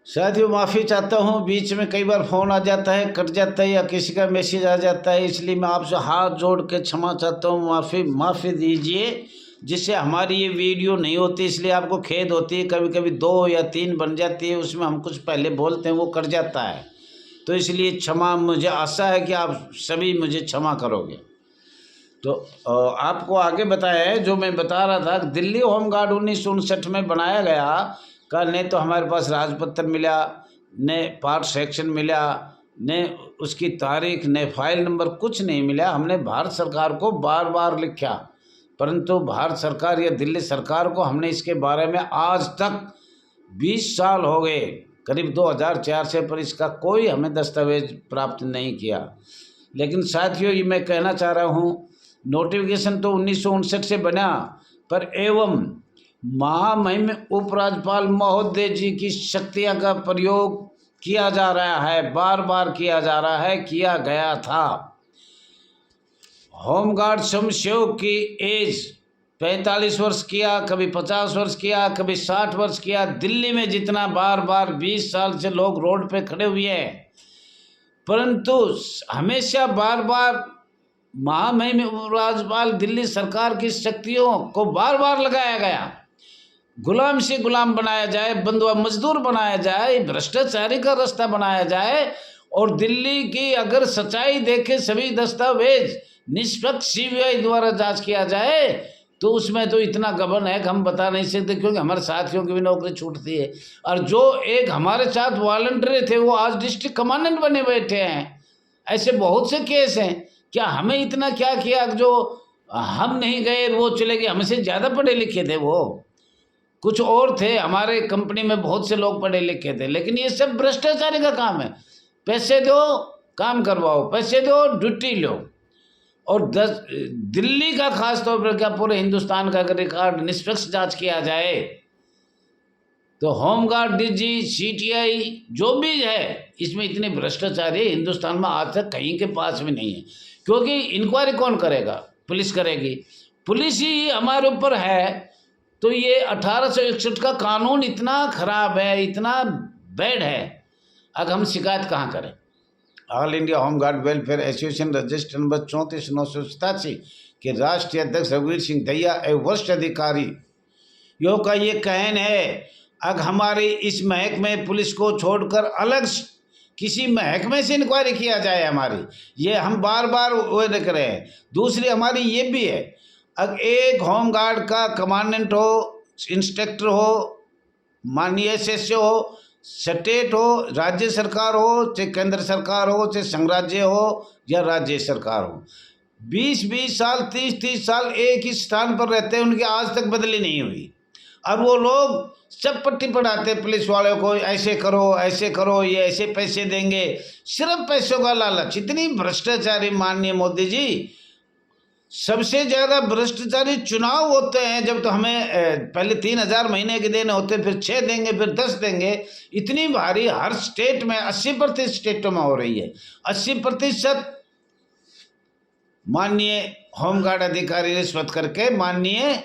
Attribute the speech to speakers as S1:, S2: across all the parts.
S1: साथियों माफ़ी चाहता हूँ, बीच में कई बार फ़ोन आ जाता है, कट जाता है या किसी का मैसेज आ जाता है, इसलिए मैं आपसे हाथ जोड़ के क्षमा चाहता हूँ। माफ़ी दीजिए, जिससे हमारी ये वीडियो नहीं होती, इसलिए आपको खेद होती है। कभी कभी 2 या 3 बन जाती है, उसमें हम कुछ पहले बोलते हैं, वो कट जाता है, तो इसलिए क्षमा। मुझे आशा है कि आप सभी मुझे क्षमा करोगे। तो आपको आगे बताया है जो मैं बता रहा था। दिल्ली होमगार्ड 1959 में बनाया गया का न तो हमारे पास राजपत्र मिला, न पार्ट सेक्शन मिला, न उसकी तारीख, न फाइल नंबर, कुछ नहीं मिला। हमने भारत सरकार को बार बार लिखा, परंतु भारत सरकार या दिल्ली सरकार को हमने इसके बारे में आज तक 20 साल हो गए, करीब 2004 से, पर इसका कोई हमें दस्तावेज प्राप्त नहीं किया। लेकिन साथियों, ये मैं कहना चाह रहा हूँ, नोटिफिकेशन तो 1959 से बना, पर एवं महामहिम उपराज्यपाल महोदय जी की शक्तियाँ का प्रयोग किया जा रहा है, बार बार किया जा रहा है, किया गया था। होमगार्ड स्वयंसेवक की एज 45 वर्ष किया, कभी 50 वर्ष किया, कभी 60 वर्ष किया। दिल्ली में जितना बार बार 20 साल से लोग रोड पे खड़े हुए हैं, परंतु हमेशा बार बार महामहिम राज्यपाल दिल्ली सरकार की शक्तियों को बार बार लगाया गया। गुलाम से गुलाम बनाया जाए, बंधुआ मजदूर बनाया जाए, भ्रष्टाचारी का रास्ता बनाया जाए, और दिल्ली की अगर सच्चाई देखे सभी दस्तावेज निष्पक्ष सीबीआई द्वारा जांच किया जाए, तो उसमें तो इतना गबन है कि हम बता नहीं सकते, क्योंकि हमारे साथियों की भी नौकरी छूटती है। और जो एक हमारे साथ वॉलंटियर थे, वो आज डिस्ट्रिक्ट कमांडेंट बने बैठे हैं। ऐसे बहुत से केस हैं। क्या हमें इतना क्या किया, जो हम नहीं गए वो चले गए? हमसे ज़्यादा पढ़े लिखे थे वो, कुछ और थे। हमारे कंपनी में बहुत से लोग पढ़े लिखे थे, लेकिन ये सब भ्रष्टाचारी का काम है। पैसे दो, काम करवाओ, पैसे दो, ड्यूटी लो। और दिल्ली का खास तौर पर क्या पूरे हिंदुस्तान का अगर रिकॉर्ड निष्पक्ष जांच किया जाए, तो होमगार्ड, डीजी, सीटीआई जो भी है, इसमें इतने भ्रष्टाचारी हिंदुस्तान में आज तक कहीं के पास भी नहीं है। क्योंकि इंक्वायरी कौन करेगा? पुलिस करेगी। पुलिस ही हमारे ऊपर है। तो ये 1861 का कानून इतना खराब है, इतना बैड है, अब हम शिकायत कहाँ करें? All India home guard welfare association register number 34/987 के राष्ट्रीय अध्यक्ष रघुवीर सिंह दहिया एवं वरिष्ठ अधिकारी यो का ये कहन है, अब हमारी इस महकमे पुलिस को छोड़कर अलग किसी महकमे से इंक्वायरी किया जाए हमारी। ये हम बार बार वो देख रहे हैं। दूसरी हमारी ये भी है, अब एक होमगार्ड का कमांडेंट हो, इंस्पेक्टर हो, माननीय एसएसओ हो, स्टेट हो, राज्य सरकार हो, चाहे केंद्र सरकार हो, चाहे संघराज्य हो या राज्य सरकार हो, 20-20 साल, 30-30 साल एक ही स्थान पर रहते हैं, उनकी आज तक बदली नहीं हुई। और वो लोग सब पट्टी पढ़ाते पुलिस वालों को, ऐसे करो, ये ऐसे पैसे देंगे, सिर्फ पैसों का लालच। इतनी भ्रष्टाचारी माननीय मोदी जी। सबसे ज़्यादा भ्रष्टाचारी चुनाव होते हैं जब, तो हमें पहले 3,000 महीने के देने होते, फिर 6 देंगे, फिर 10 देंगे। इतनी भारी हर स्टेट में 80% स्टेटों में हो रही है। 80% माननीय होमगार्ड अधिकारी रिश्वत करके माननीय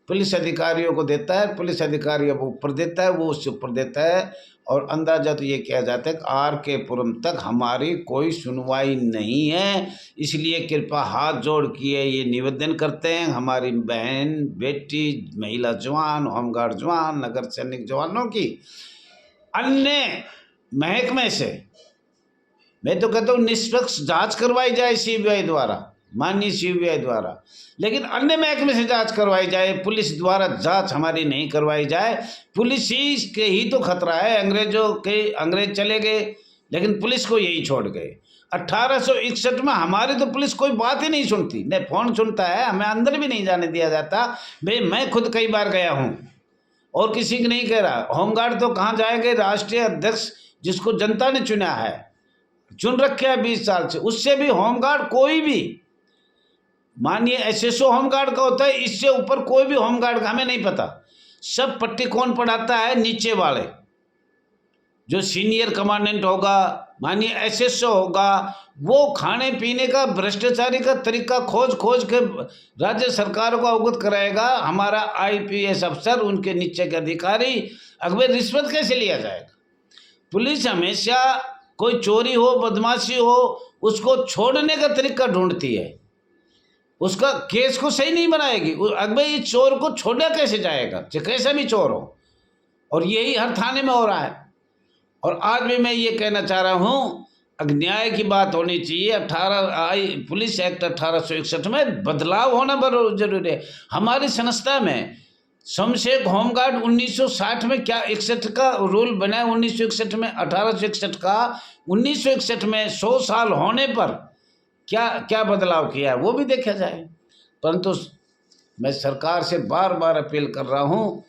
S1: पुलिस अधिकारियों को देता है। पुलिस अधिकारी अब ऊपर देता है, वो उससे ऊपर देता है। और अंदाजा तो ये किया जाता है कि आर.के. पुरम तक हमारी कोई सुनवाई नहीं है। इसलिए कृपया हाथ जोड़ के ये निवेदन करते हैं, हमारी बहन, बेटी, महिला जवान, होमगार्ड जवान, नगर सैनिक जवानों की अन्य महकमे से, मैं तो कहता हूँ निष्पक्ष जांच करवाई जाए सीबीआई द्वारा, माननीय सीबीआई द्वारा। लेकिन अन्य महकमे से जांच करवाई जाए, पुलिस द्वारा जांच हमारी नहीं करवाई जाए। पुलिस ही के ही तो खतरा है। अंग्रेज चले गए, लेकिन पुलिस को यही छोड़ गए। 1861 में हमारी तो पुलिस कोई बात ही नहीं सुनती, न फोन सुनता है, हमें अंदर भी नहीं जाने दिया जाता। भाई मैं खुद कई बार गया हूँ और किसी की नहीं कह रहा। होमगार्ड तो कहाँ जाएंगे? राष्ट्रीय अध्यक्ष जिसको जनता ने चुना है, चुन रखे है 20 साल से, उससे भी होमगार्ड कोई भी, माननीय एसएसओ होमगार्ड का होता है, इससे ऊपर कोई भी होमगार्ड का हमें नहीं पता। सब पट्टी कौन पढ़ाता है? नीचे वाले, जो सीनियर कमांडेंट होगा, माननीय एसएसओ होगा, वो खाने पीने का भ्रष्टाचारी का तरीका खोज के राज्य सरकार को अवगत कराएगा। हमारा आईपीएस अफसर, उनके नीचे के अधिकारी, अगर रिश्वत कैसे लिया जाएगा? पुलिस हमेशा कोई चोरी हो, बदमाशी हो, उसको छोड़ने का तरीका ढूंढती है, उसका केस को सही नहीं बनाएगी। अब भाई इस चोर को छोड़ा कैसे जाएगा, चाहे कैसा भी चोर हो, और यही हर थाने में हो रहा है। और आज भी मैं ये कहना चाह रहा हूँ, न्याय की बात होनी चाहिए। पुलिस एक्ट 1861 में बदलाव होना बहुत जरूरी है। हमारी संस्था में समशेख होमगार्ड 1960 में क्या 61 का रूल बना है, 1961 में 1861 का 1961 में 100 साल होने पर क्या क्या बदलाव किया है वो भी देखा जाए। परंतु मैं सरकार से बार बार अपील कर रहा हूँ,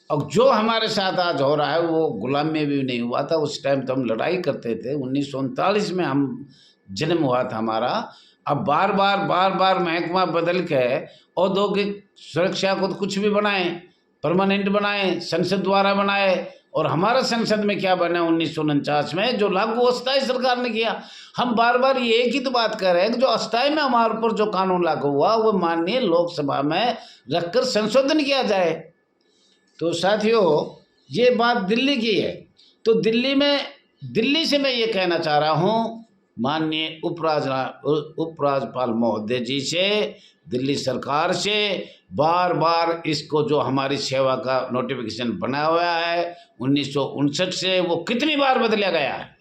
S1: और जो हमारे साथ आज हो रहा है वो गुलाम में भी नहीं हुआ था। उस टाइम तो हम लड़ाई करते थे, 1939 में हम जन्म हुआ था हमारा। अब बार बार महकमा बदल के औद्योगिक सुरक्षा को तो कुछ भी बनाए, परमानेंट बनाए, संसद द्वारा बनाए, और हमारा संसद में क्या बना 1949 में, जो लागू अस्थायी सरकार ने किया। हम बार बार ये एक ही तो बात कर रहे हैं कि जो अस्थायी में हमारे ऊपर जो कानून लागू हुआ वो माननीय लोकसभा में रखकर संशोधन किया जाए। तो साथियों, ये बात दिल्ली की है, तो दिल्ली से मैं ये कहना चाह रहा हूँ माननीय उपराज्यपाल महोदय जी से, दिल्ली सरकार से, बार बार इसको जो हमारी सेवा का नोटिफिकेशन बना हुआ है 1959 से, वो कितनी बार बदला गया है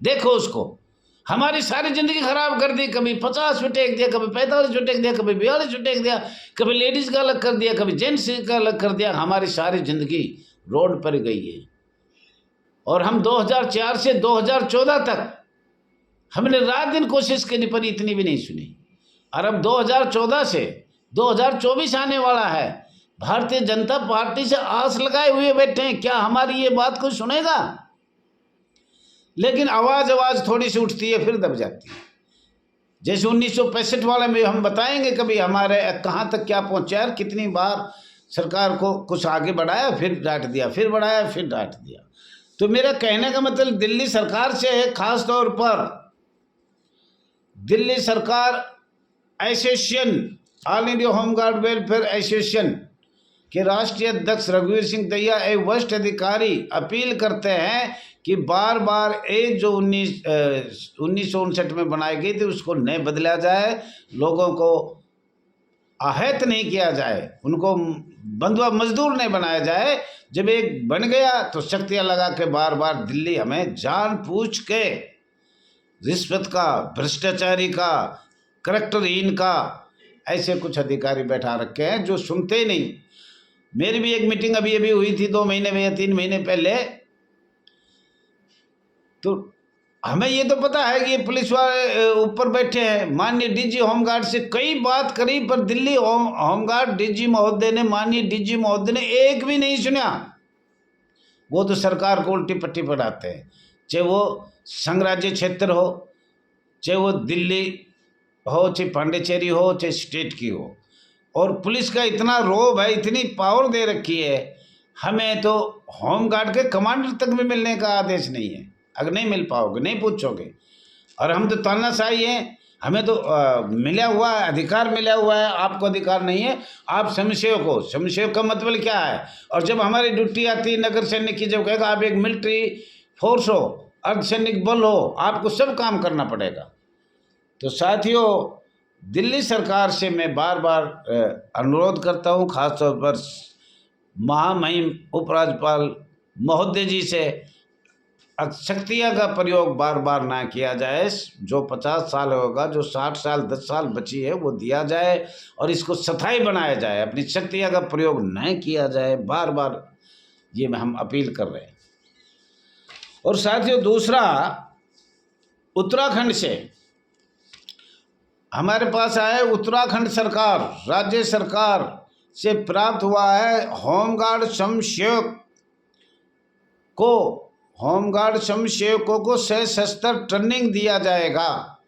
S1: देखो उसको। हमारी सारी ज़िंदगी ख़राब कर दी, कभी 50 में टेक दिया, कभी 45 में टेक दिया, कभी 42 में टेक दिया, कभी लेडीज़ का अलग कर दिया, कभी जेंट्स का अलग कर दिया। हमारी सारी ज़िंदगी रोड पर गई है। और हम 2004 से 2014 तक हमने रात दिन कोशिश करनी पर इतनी भी नहीं सुनी। और अब 2014 से 2024 आने वाला है, भारतीय जनता पार्टी से आस लगाए हुए बैठे हैं, क्या हमारी ये बात कोई सुनेगा? लेकिन आवाज़ थोड़ी सी उठती है फिर दब जाती है। जैसे 1965 वाले में हम बताएंगे कभी हमारे कहाँ तक क्या पहुँचा है, कितनी बार सरकार को कुछ आगे बढ़ाया फिर डांट दिया, फिर बढ़ाया फिर डांट दिया। तो मेरा कहने का मतलब दिल्ली सरकार से है, खास तौर पर दिल्ली सरकार association, all India home guard welfare association के राष्ट्रीय अध्यक्ष रघुवीर सिंह दहिया एक वरिष्ठ अधिकारी अपील करते हैं कि बार बार एक जो 1959 में बनाई गई थी उसको नहीं बदला जाए, लोगों को आहत नहीं किया जाए, उनको बंधुआ मजदूर नहीं बनाया जाए। जब एक बन गया तो शक्तियाँ लगा के बार बार दिल्ली हमें जानबूझ के रिश्वत का, भ्रष्टाचारी का, करैक्टरहीन का ऐसे कुछ अधिकारी बैठा रखे हैं जो सुनते ही नहीं। मेरी भी एक मीटिंग अभी हुई थी 2 महीने में या 3 महीने पहले, तो हमें ये तो पता है कि ये पुलिस वाले ऊपर बैठे हैं। माननीय डीजी होमगार्ड से कई बात करी पर दिल्ली होमगार्ड डीजी महोदय ने, माननीय डीजी महोदय ने एक भी नहीं सुना। वो तो सरकार को उल्टी पट्टी पढ़ाते हैं, चाहे वो संघराज्य क्षेत्र हो, चाहे वो दिल्ली हो, चाहे पांडिचेरी हो, चाहे स्टेट की हो। और पुलिस का इतना रोब है, इतनी पावर दे रखी है, हमें तो होमगार्ड के कमांडर तक भी मिलने का आदेश नहीं है। अगर नहीं मिल पाओगे, नहीं पूछोगे, और हम तो तानाशाही हैं, हमें तो मिला हुआ है, अधिकार मिला हुआ है, आपको अधिकार नहीं है। आप स्वयंसेवक हो, स्वयंसेवक का मतलब क्या है? और जब हमारी ड्यूटी आती है नगर सैनिक की, जब कहेगा आप एक मिलिट्री फोर्स हो, अर्धसैनिक बल हो, आपको सब काम करना पड़ेगा। तो साथियों, दिल्ली सरकार से मैं बार बार अनुरोध करता हूँ, खासतौर पर महामहिम उपराज्यपाल महोदय जी से, शक्तियाँ का प्रयोग बार बार ना किया जाए। जो 50 साल होगा, जो 60 साल 10 साल बची है वो दिया जाए और इसको स्थायी बनाया जाए, अपनी शक्तियाँ का प्रयोग न किया जाए। बार बार ये हम अपील कर रहे हैं। और साथियों, दूसरा, उत्तराखंड से हमारे पास आए, उत्तराखंड सरकार, राज्य सरकार से प्राप्त हुआ है, होमगार्ड स्वयंसेवकों को सशस्त्र ट्रेनिंग दिया जाएगा।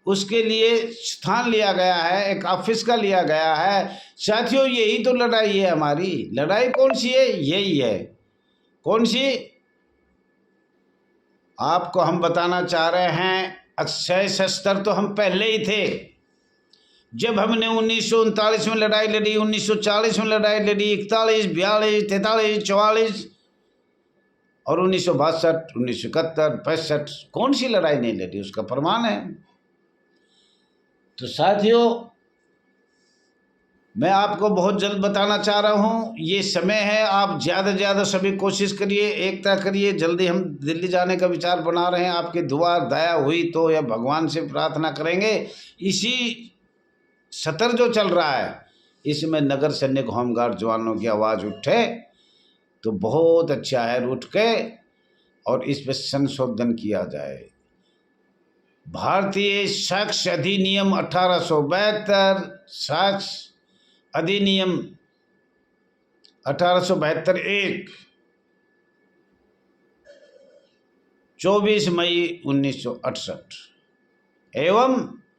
S1: उसके लिए स्थान लिया गया है, एक ऑफिस का लिया गया है। साथियों, यही तो लड़ाई है हमारी। लड़ाई कौन सी है? यही है। कौन सी? आपको हम बताना चाह रहे हैं, अक्षय शस्त्र तो हम पहले ही थे। जब हमने 1939 में लड़ाई लड़ी, 1940 में लड़ाई लड़ी, 41, 42, 43, 44, और 1962, 1971, 65 कौन सी लड़ाई नहीं लड़ी, उसका प्रमाण है। तो साथियों, मैं आपको बहुत जल्द बताना चाह रहा हूँ, ये समय है, आप ज़्यादा से ज़्यादा सभी कोशिश करिए, एकता करिए। जल्दी हम दिल्ली जाने का विचार बना रहे हैं। आपकी दुआ दया हुई तो या भगवान से प्रार्थना करेंगे, इसी सत्र जो चल रहा है इसमें नगर सैनिक होमगार्ड जवानों की आवाज़ उठे तो बहुत अच्छा है, उठ के और इस पर संशोधन किया जाए। भारतीय साक्ष्य अधिनियम 1872, साक्ष्य अधिनियम 1872 24 मई 1968 एवं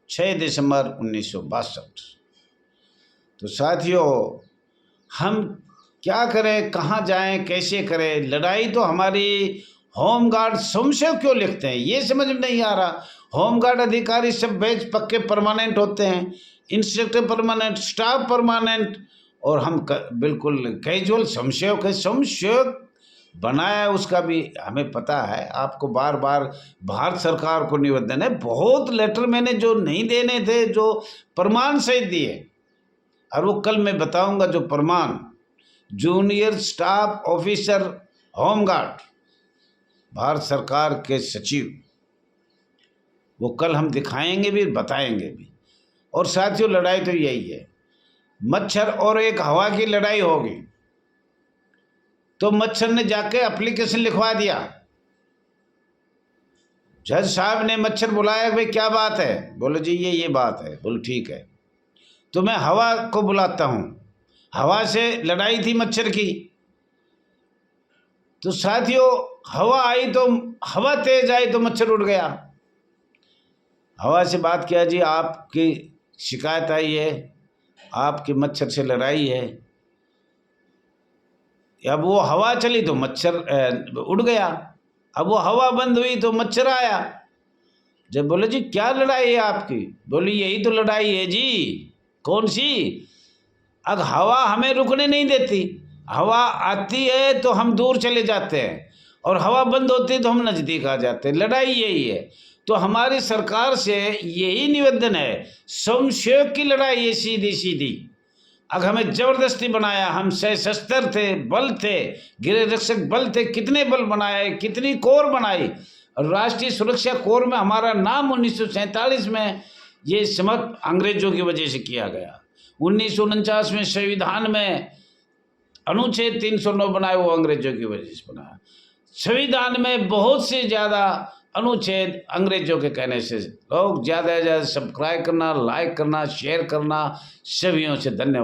S1: 6 दिसंबर 1962। तो साथियों, हम क्या करें, कहाँ जाएं, कैसे करें? लड़ाई तो हमारी होमगार्ड स्वयं क्यों लिखते हैं ये समझ में नहीं आ रहा। होमगार्ड अधिकारी सब बैच पक्के परमानेंट होते हैं, इंस्ट्रक्टर परमानेंट, स्टाफ परमानेंट, और हम बिल्कुल कैजुअल संशय बनाया उसका भी हमें पता है। आपको बार बार भारत सरकार को निवेदन है, बहुत लेटर मैंने जो नहीं देने थे जो प्रमाण सहित दिए, और वो कल मैं बताऊंगा जो प्रमाण। Junior staff officer home guard Bharat सरकार के सचिव, वो कल हम दिखाएंगे भी, बताएंगे भी। और साथियों, लड़ाई तो यही है, मच्छर और एक हवा की लड़ाई होगी। तो मच्छर ने जाके एप्लीकेशन लिखवा दिया, जज साहब ने मच्छर बुलाया, भाई क्या बात है? बोले जी ये बात है। बोले ठीक है, तो मैं हवा को बुलाता हूँ। हवा से लड़ाई थी मच्छर की। तो साथियों, हवा आई तो हवा तेज आई तो मच्छर उड़ गया। हवा से बात किया, जी आपकी शिकायत आई है, आपके मच्छर से लड़ाई है। अब वो हवा चली तो मच्छर उड़ गया, अब वो हवा बंद हुई तो मच्छर आया। जब बोले जी क्या लड़ाई है आपकी? बोली यही तो लड़ाई है जी। कौन सी? अब हवा हमें रुकने नहीं देती, हवा आती है तो हम दूर चले जाते हैं, और हवा बंद होती है तो हम नज़दीक आ जाते हैं। लड़ाई यही है। तो हमारी सरकार से यही निवेदन है, संशय की लड़ाई है सीधी सीधी। अब हमें ज़बरदस्ती बनाया, हम सशस्त्र थे, बल थे, गृह रक्षक बल थे, कितने बल बनाए, कितनी कोर बनाई। और राष्ट्रीय सुरक्षा कोर में हमारा नाम 1947 में ये समर्थ अंग्रेजों की वजह से किया गया। 1949 में संविधान में अनुच्छेद 309 बनाए, वो अंग्रेजों की वजह से बनाया। संविधान में बहुत से ज़्यादा अनुच्छेद अंग्रेजों के कहने से। लोग ज़्यादा से ज़्यादा सब्सक्राइब करना, लाइक करना, शेयर करना। सभियों से धन्यवाद।